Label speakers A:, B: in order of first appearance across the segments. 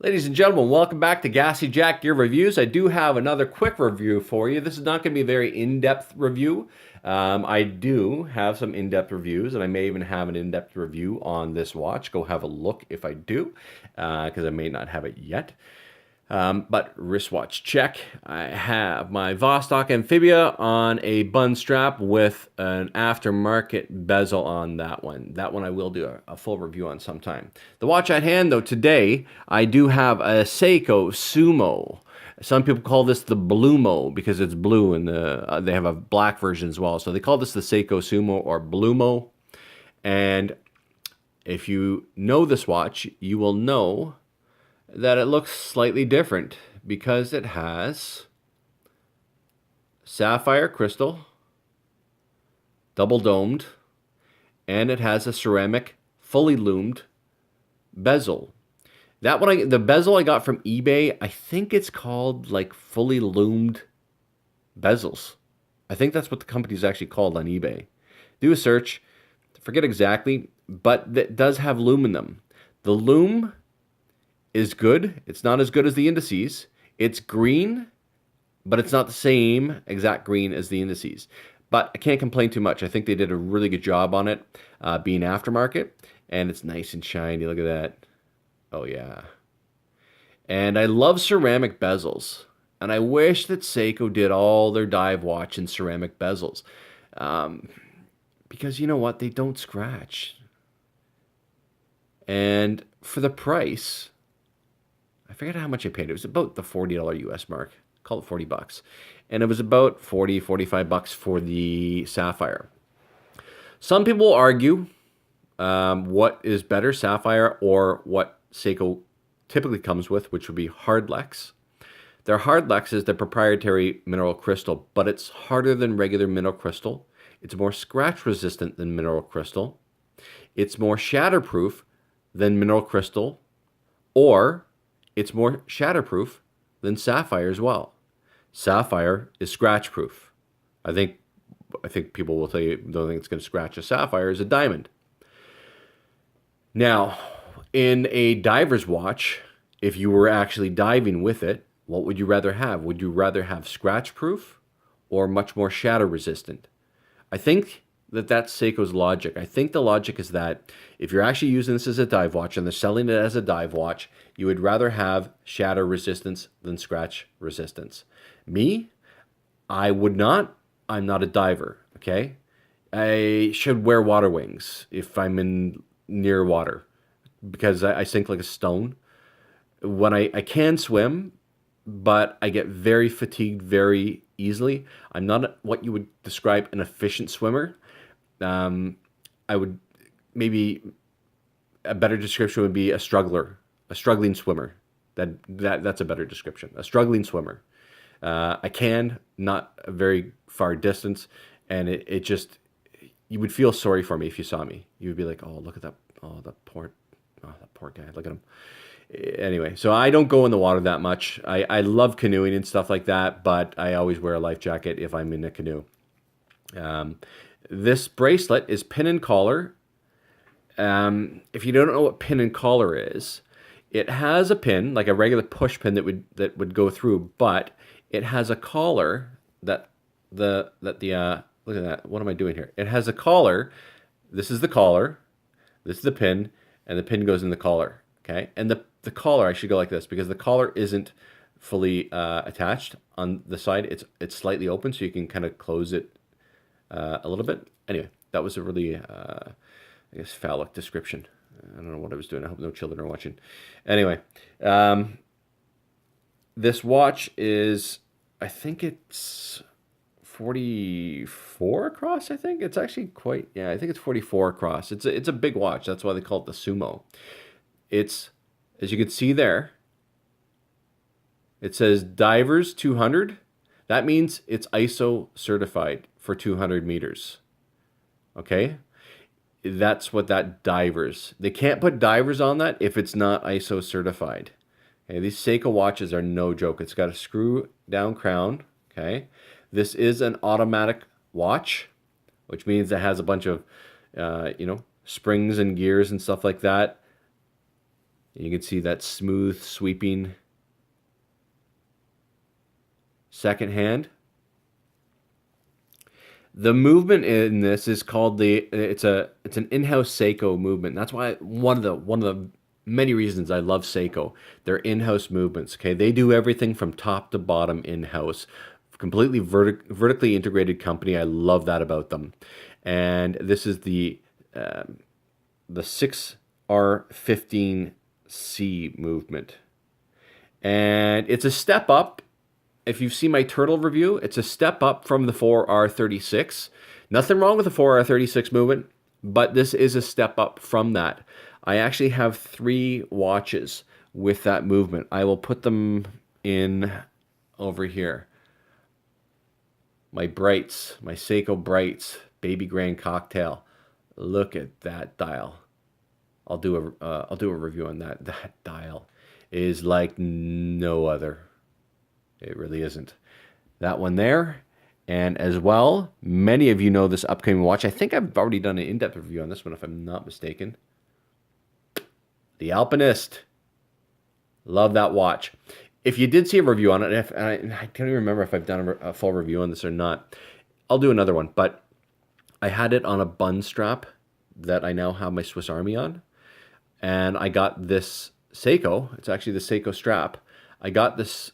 A: Ladies and gentlemen, welcome back to Gassy Jack Gear Reviews. I do have another quick review for you. This is not going to be a very in-depth review. I do have some in-depth reviews, and I may even have an in-depth review on this watch. Go have a look if I do, because I may not have it yet. But wristwatch check. I have my Vostok Amphibia on a bun strap with an aftermarket bezel on that one. That one I will do a full review on sometime. The watch at hand, though, today, I do have a Seiko Sumo. Some people call this the Blumo because it's blue, and they have a black version as well. So they call this the Seiko Sumo or Blumo. And if you know this watch, you will know that it looks slightly different because it has sapphire crystal, double domed, and it has a ceramic fully loomed bezel. That one, the bezel I got from eBay, I think it's called like fully loomed bezels. I think that's what the company's actually called on eBay. Do a search, forget exactly, but it does have lume in them. The lume is good. It's not as good as the indices. It's green, but it's not the same exact green as the indices. But I can't complain too much. I think they did a really good job on it, being aftermarket, and it's nice and shiny. Look at that. Oh yeah. And I love ceramic bezels, and I wish that Seiko did all their dive watch in ceramic bezels, because you know what? They don't scratch. And for the price, I forget how much I paid. It was about the $40 US mark. Call it 40 bucks. And it was about 40, 45 bucks for the Sapphire. Some people will argue what is better, Sapphire or what Seiko typically comes with, which would be Hardlex. Their Hardlex is their proprietary mineral crystal, but it's harder than regular mineral crystal. It's more scratch resistant than mineral crystal. It's more shatterproof than mineral crystal, or it's more shatterproof than Sapphire as well. Sapphire is scratch proof. I think people will tell you the only thing that's going to scratch a Sapphire is a diamond. Now, in a diver's watch, if you were actually diving with it, what would you rather have? Would you rather have scratch proof or much more shatter resistant? I think that's Seiko's logic. I think the logic is that if you're actually using this as a dive watch and they're selling it as a dive watch, you would rather have shatter resistance than scratch resistance. Me, I would not. I'm not a diver, okay? I should wear water wings if I'm in near water because I sink like a stone. When I can swim, but I get very fatigued very easily. I'm not what you would describe an efficient swimmer. I would maybe a better description would be a struggler, a struggling swimmer. That's a better description. A struggling swimmer. I can, not a very far distance, and it just, you would feel sorry for me if you saw me. You would be like, oh, look at that, that poor guy, look at him. Anyway, so I don't go in the water that much. I love canoeing and stuff like that, but I always wear a life jacket if I'm in a canoe. This bracelet is pin and collar. If you don't know what pin and collar is, it has a pin, like a regular push pin that would go through, but it has a collar that look at that. What am I doing here? It has a collar. This is the collar. This is the pin, and the pin goes in the collar. Okay, and the collar, I should go like this because the collar isn't fully attached on the side. It's slightly open, so you can kind of close it a little bit. Anyway, that was a really, I guess, phallic description. I don't know what I was doing. I hope no children are watching. Anyway, this watch is, I think it's 44 across, I think. It's actually quite, yeah, I think it's 44 across. It's a big watch. That's why they call it the Sumo. It's, as you can see there, it says Divers 200. That means it's ISO certified for 200 meters. Okay? That's what that divers. They can't put divers on that if it's not ISO certified. Okay, these Seiko watches are no joke. It's got a screw down crown. Okay? This is an automatic watch, which means it has a bunch of, springs and gears and stuff like that. You can see that smooth sweeping second hand. The movement in this is called it's an in-house Seiko movement. That's why one of the many reasons I love Seiko. They're in-house movements. Okay, they do everything from top to bottom in-house. Completely vertically integrated company. I love that about them. And this is the 6R15C movement. And it's a step up. If you've seen my turtle review, it's a step up from the 4R36. Nothing wrong with the 4R36 movement, but this is a step up from that. I actually have 3 watches with that movement. I will put them in over here. My Brights, my Seiko Brights, Baby Grand Cocktail. Look at that dial. I'll do a review on that. That dial is like no other. It really isn't. That one there. And as well, many of you know this upcoming watch. I think I've already done an in-depth review on this one, if I'm not mistaken. The Alpinist. Love that watch. If you did see a review on it, I can't even remember if I've done a full review on this or not. I'll do another one. But I had it on a bun strap that I now have my Swiss Army on. And I got this Seiko. It's actually the Seiko strap. I got this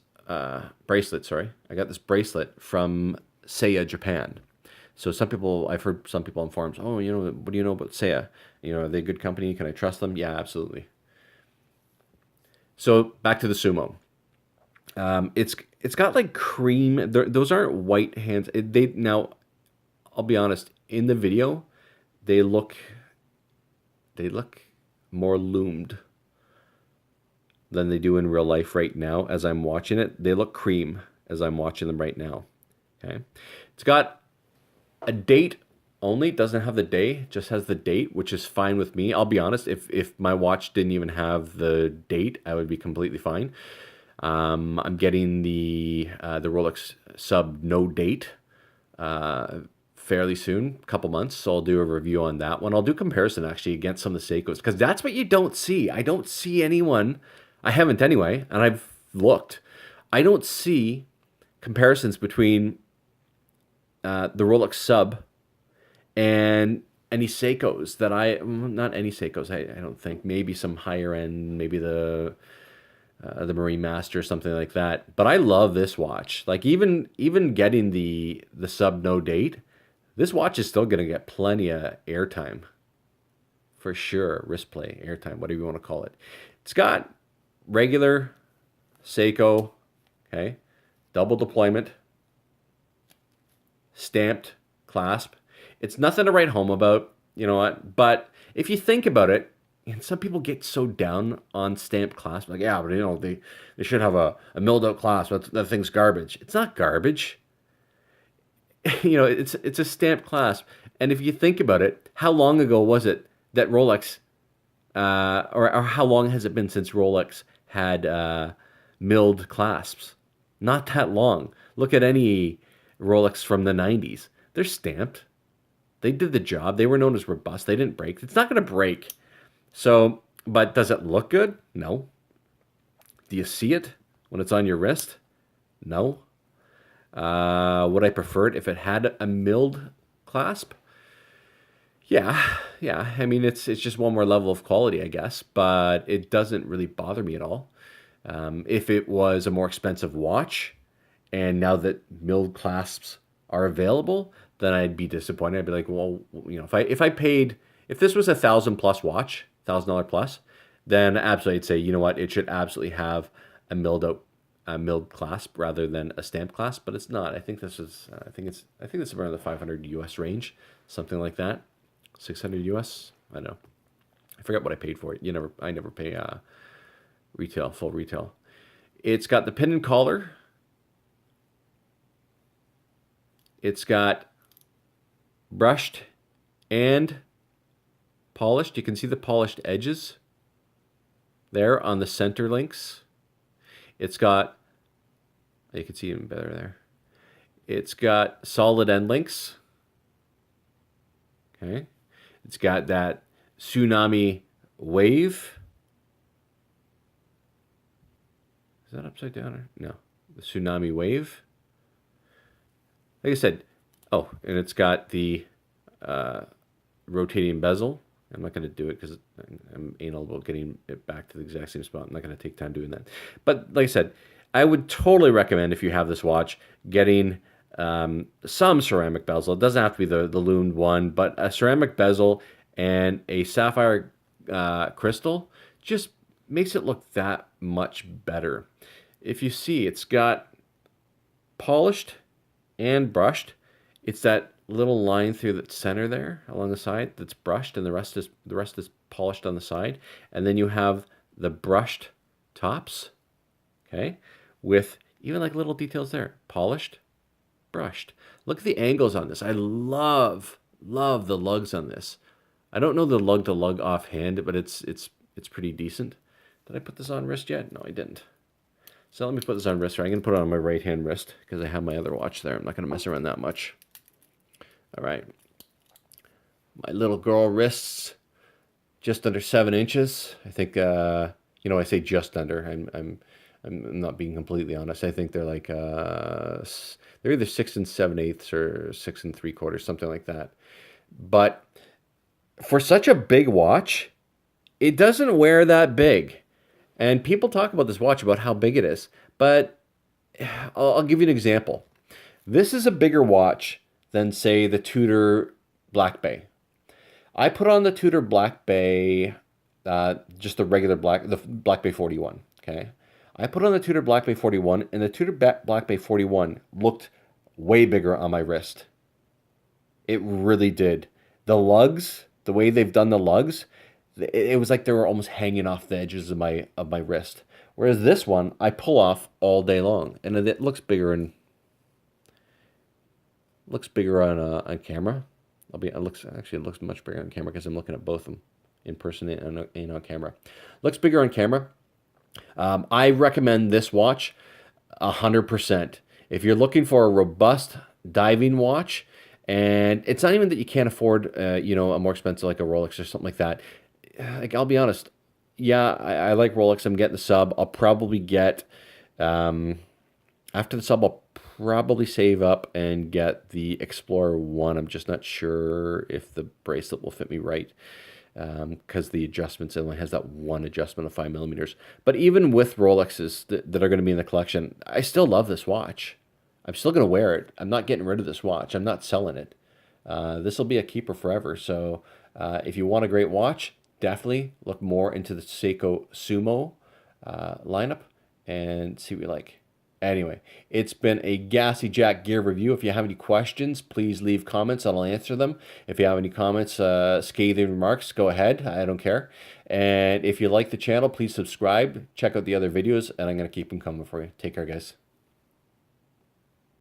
A: bracelet, sorry. I got this bracelet from Seiya, Japan. So I've heard some people on forums, oh, what do you know about Seiya? Are they a good company? Can I trust them? Yeah, absolutely. So back to the Sumo. It's got like cream. Those aren't white hands. Now, I'll be honest. In the video, they look more loomed than they do in real life right now as I'm watching it. They look cream as I'm watching them right now. Okay. It's got a date only. It doesn't have the day. It just has the date, which is fine with me. I'll be honest. If my watch didn't even have the date, I would be completely fine. I'm getting the Rolex Sub no date fairly soon, a couple months. So I'll do a review on that one. I'll do comparison actually against some of the Seikos because that's what you don't see. I don't see anyone. I haven't anyway, and I've looked. I don't see comparisons between the Rolex Sub and any Seikos not any Seikos. I don't think. Maybe some higher end, maybe the Marine Master or something like that. But I love this watch. Like even getting the Sub no date, this watch is still gonna get plenty of airtime. For sure, wrist play, airtime, whatever you want to call it. It's got regular Seiko, okay, double deployment, stamped clasp. It's nothing to write home about, you know what? But if you think about it, and some people get so down on stamped clasp, like, yeah, but they should have a milled out clasp. That thing's garbage. It's not garbage. It's a stamped clasp. And if you think about it, how long ago was it that Rolex, or how long has it been since Rolex had milled clasps? Not that long. Look at any Rolex from the 90s. They're stamped. They did the job. They were known as robust. They didn't break. It's not going to break. So, but does it look good? No. Do you see it when it's on your wrist? No. Would I prefer it if it had a milled clasp? Yeah. I mean, it's just one more level of quality, I guess, but it doesn't really bother me at all. If it was a more expensive watch, and now that milled clasps are available, then I'd be disappointed. I'd be like, well, if this was $1,000+ watch, $1,000 plus, then absolutely I'd say, you know what, it should absolutely have a milled clasp rather than a stamped clasp, but it's not. I think this is around the 500 US range, something like that. 600 US. I don't know. I forgot what I paid for it. I never pay full retail. It's got the pin and collar. It's got brushed and polished. You can see the polished edges there on the center links. It's got, you can see even better there. It's got solid end links. Okay. It's got that tsunami wave Is that upside down? Or? No. The Tsunami Wave. Like I said, oh, and it's got the rotating bezel. I'm not going to do it because I'm anal about getting it back to the exact same spot. I'm not going to take time doing that. But like I said, I would totally recommend, if you have this watch, getting some ceramic bezel. It doesn't have to be the loomed one, but a ceramic bezel and a sapphire crystal just makes it look that much better. If you see, it's got polished and brushed. It's that little line through the center there along the side that's brushed, and the rest is polished on the side. And then you have the brushed tops, okay, with even like little details there, polished, brushed. Look at the angles on this. I love the lugs on this. I don't know the lug to lug offhand, but it's pretty decent. Did I put this on wrist yet? No, I didn't. So let me put this on wrist. I'm going to put it on my right hand wrist because I have my other watch there. I'm not going to mess around that much. All right. My little girl wrists, just under 7 inches. I think, I say just under. I'm not being completely honest. I think they're like, they're either 6 7/8 or 6 3/4, something like that. But for such a big watch, it doesn't wear that big. And people talk about this watch, about how big it is. But I'll give you an example. This is a bigger watch than, say, the Tudor Black Bay. I put on the Tudor Black Bay, just the regular the Black Bay 41, okay? I put on the Tudor Black Bay 41, and the Tudor Black Bay 41 looked way bigger on my wrist. It really did. The lugs, the way they've done the lugs, it was like they were almost hanging off the edges of my wrist. Whereas this one, I pull off all day long, and it looks bigger on camera. It looks much bigger on camera because I'm looking at both of them in person and on camera. Looks bigger on camera. I recommend this watch 100%. If you're looking for a robust diving watch, and it's not even that you can't afford, a more expensive like a Rolex or something like that. Like, I'll be honest, yeah, I like Rolex. I'm getting the sub. I'll probably get, after the sub, I'll probably save up and get the Explorer 1. I'm just not sure if the bracelet will fit me right, because the adjustments, it only has that one adjustment of 5 mm. But even with Rolexes that are going to be in the collection, I still love this watch. I'm still going to wear it. I'm not getting rid of this watch. I'm not selling it. This will be a keeper forever. So if you want a great watch, definitely look more into the Seiko Sumo lineup and see what you like. Anyway, it's been a Gassy Jack gear review. If you have any questions, please leave comments and I'll answer them. If you have any comments, scathing remarks, go ahead. I don't care. And if you like the channel, please subscribe. Check out the other videos, and I'm going to keep them coming for you. Take care, guys.